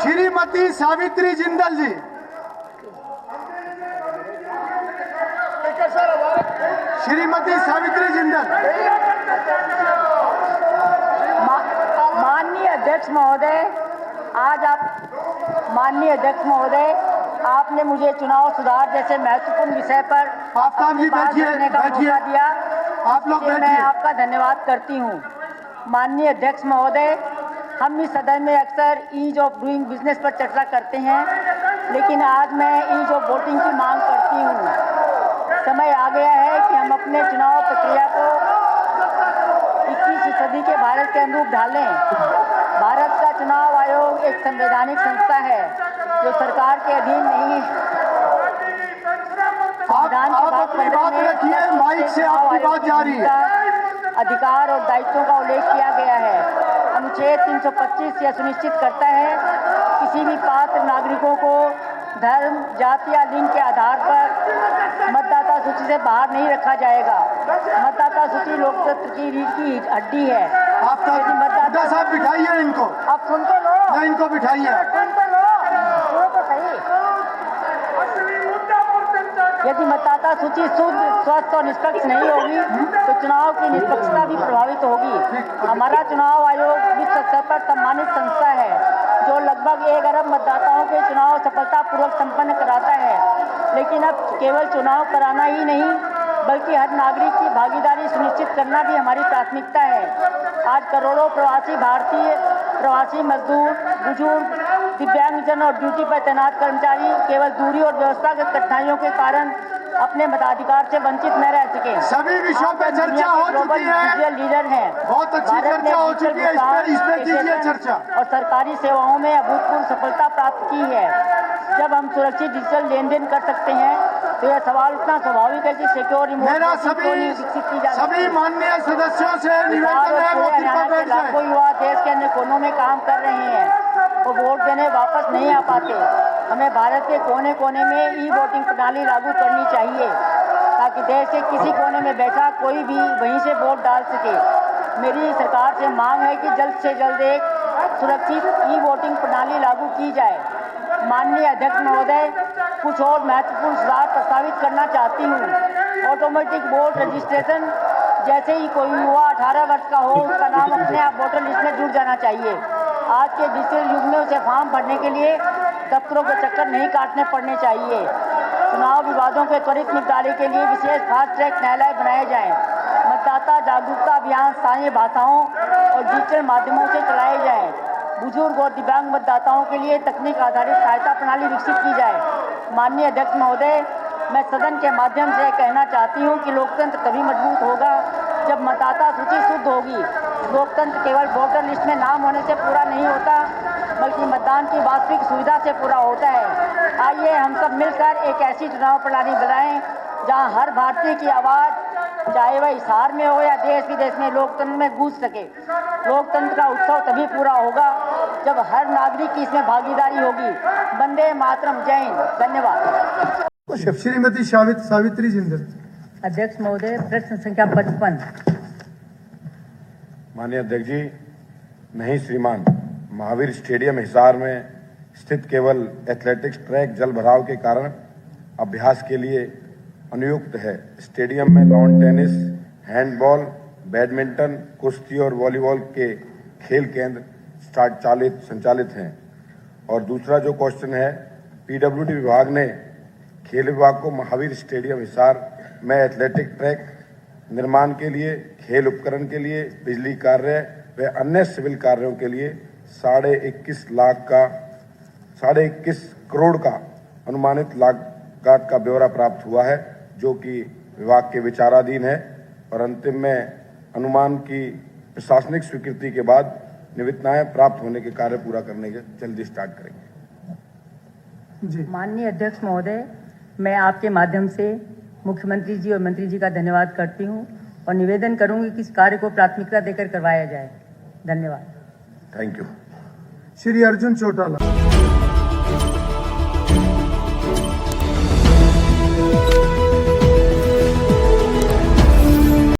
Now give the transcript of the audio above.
श्रीमती सावित्री जिंदल जी। श्रीमती सावित्री जिंदल। माननीय अध्यक्ष महोदय, माननीय अध्यक्ष महोदय, आपने मुझे चुनाव सुधार जैसे महत्वपूर्ण विषय पर आफ्ताब जी बैठिए, मौका दिया, आप लोग बैठिए। मैं आपका धन्यवाद करती हूँ। माननीय अध्यक्ष महोदय, हम इस सदन में अक्सर ईज ऑफ डूइंग बिजनेस पर चर्चा करते हैं, लेकिन आज मैं ईज ऑफ वोटिंग की मांग करती हूँ। समय आ गया है कि हम अपने चुनाव प्रक्रिया को 21वीं सदी के भारत के अनुरूप ढालें। भारत का चुनाव आयोग एक संवैधानिक संस्था है जो सरकार के अधीन नहीं है। संविधान के भाग 15 में माइक से आपकी बात जारी है। अधिकार और दायित्वों का उल्लेख किया गया है। अनुच्छेद 325 यह सुनिश्चित करता है किसी भी पात्र नागरिकों को धर्म, जाति या लिंग के आधार पर मतदाता सूची से बाहर नहीं रखा जाएगा। मतदाता सूची लोकतंत्र की रीढ़ की हड्डी है। मतदाता साहब बिठाइए इनको। अब सुन तो लो। नहीं, इनको बिठाइए। सुन तो लो, सुनो तो सही। यदि मतदाता सूची शुद्ध, स्वस्थ और निष्पक्ष नहीं होगी तो चुनाव की निष्पक्षता भी प्रभावित होगी। हमारा चुनाव आयोग विश्व स्तर पर सम्मानित संस्था है जो लगभग 1 अरब मतदाताओं के चुनाव सफलतापूर्वक संपन्न कराता है। लेकिन अब केवल चुनाव कराना ही नहीं बल्कि हर नागरिक की भागीदारी सुनिश्चित करना भी हमारी प्राथमिकता है। आज करोड़ों प्रवासी भारतीय, प्रवासी मजदूर, बुजुर्ग, दिव्यांगजन और ड्यूटी पर तैनात कर्मचारी केवल दूरी और व्यवस्थागत कठिनाइयों के कारण अपने मताधिकार से वंचित न रह सके। सभी विषयों पर चर्चा हो चुकी है। डिजिटल लीडर हैं। बहुत अच्छी चर्चा हो चुकी है। इस पर कीजिए चर्चा। और सरकारी सेवाओं में अभूतपूर्व सफलता प्राप्त की है। जब हम सुरक्षित डिजिटल लेन देन कर सकते हैं तो यह सवाल उतना स्वाभाविक है कि सिक्योर रिमोट विकसित की जा सभी माननीय सदस्यों से निवेदन है। लाखों युवा देश के अन्य कोनों में काम कर रहे हैं, वो वोट देने वापस नहीं आ पाते। हमें भारत के कोने कोने में ई वोटिंग प्रणाली लागू करनी चाहिए ताकि देश के किसी कोने में बैठा कोई भी वहीं से वोट डाल सके। मेरी सरकार से मांग है कि जल्द से जल्द एक सुरक्षित ई वोटिंग प्रणाली लागू की जाए। माननीय अध्यक्ष महोदय, कुछ और महत्वपूर्ण सुधार प्रस्तावित करना चाहती हूँ। ऑटोमेटिक वोट रजिस्ट्रेशन, जैसे ही कोई युवा 18 वर्ष का हो उसका नाम अपने आप वोटर लिस्ट में जुड़ जाना चाहिए। आज के डिजिटल युग में उसे फॉर्म भरने के लिए दफ्तरों के चक्कर नहीं काटने पड़ने चाहिए। चुनाव विवादों के त्वरित निपटारे के लिए विशेष फास्ट ट्रैक न्यायालय बनाए जाएं। मतदाता जागरूकता अभियान स्थानीय भाषाओं और डिजिटल माध्यमों से चलाए जाएं। बुजुर्ग और दिव्यांग मतदाताओं के लिए तकनीक आधारित सहायता प्रणाली विकसित की जाए। माननीय अध्यक्ष महोदय, मैं सदन के माध्यम से कहना चाहती हूं कि लोकतंत्र तभी मजबूत होगा जब मतदाता सूची शुद्ध होगी। लोकतंत्र केवल वोटर लिस्ट में नाम होने से पूरा नहीं होता बल्कि मतदान की वास्तविक सुविधा से पूरा होता है। आइए हम सब मिलकर एक ऐसी चुनाव प्रणाली बनाएं जहां हर भारतीय की आवाज़, चाहे वह हिसार में हो या देश विदेश में, लोकतंत्र में गूंज सके। लोकतंत्र का उत्सव तभी पूरा होगा जब हर नागरिक की इसमें भागीदारी होगी। वंदे मातरम। जय हिंद। धन्यवाद। श्रीमती सावित्री जिंदल। अध्यक्ष महोदय, प्रश्न संख्या 55। माननीय अध्यक्ष जी, नहीं श्रीमान, महावीर स्टेडियम हिसार में स्थित केवल एथलेटिक्स ट्रैक जल भराव के कारण अभ्यास के लिए अनुयुक्त है। स्टेडियम में लॉन टेनिस, हैंडबॉल, बैडमिंटन, कुश्ती और वॉलीबॉल के खेल केंद्र संचालित हैं। और दूसरा जो क्वेश्चन है, पीडब्ल्यूडी विभाग ने खेल विभाग को महावीर स्टेडियम हिसार में एथलेटिक ट्रैक निर्माण के लिए, खेल उपकरण के लिए, बिजली कार्य व अन्य सिविल कार्यों के लिए 21.5 करोड़ का अनुमानित लागत का ब्यौरा प्राप्त हुआ है, जो कि विभाग के विचाराधीन है और अंतिम में अनुमान की प्रशासनिक स्वीकृति के बाद निविदाएं प्राप्त होने के कार्य पूरा करने के जल्दी स्टार्ट करेंगे। माननीय अध्यक्ष महोदय, मैं आपके माध्यम से मुख्यमंत्री जी और मंत्री जी का धन्यवाद करती हूं और निवेदन करूंगी कि इस कार्य को प्राथमिकता देकर करवाया जाए। धन्यवाद। Thank you. श्री अर्जुन चौटाला।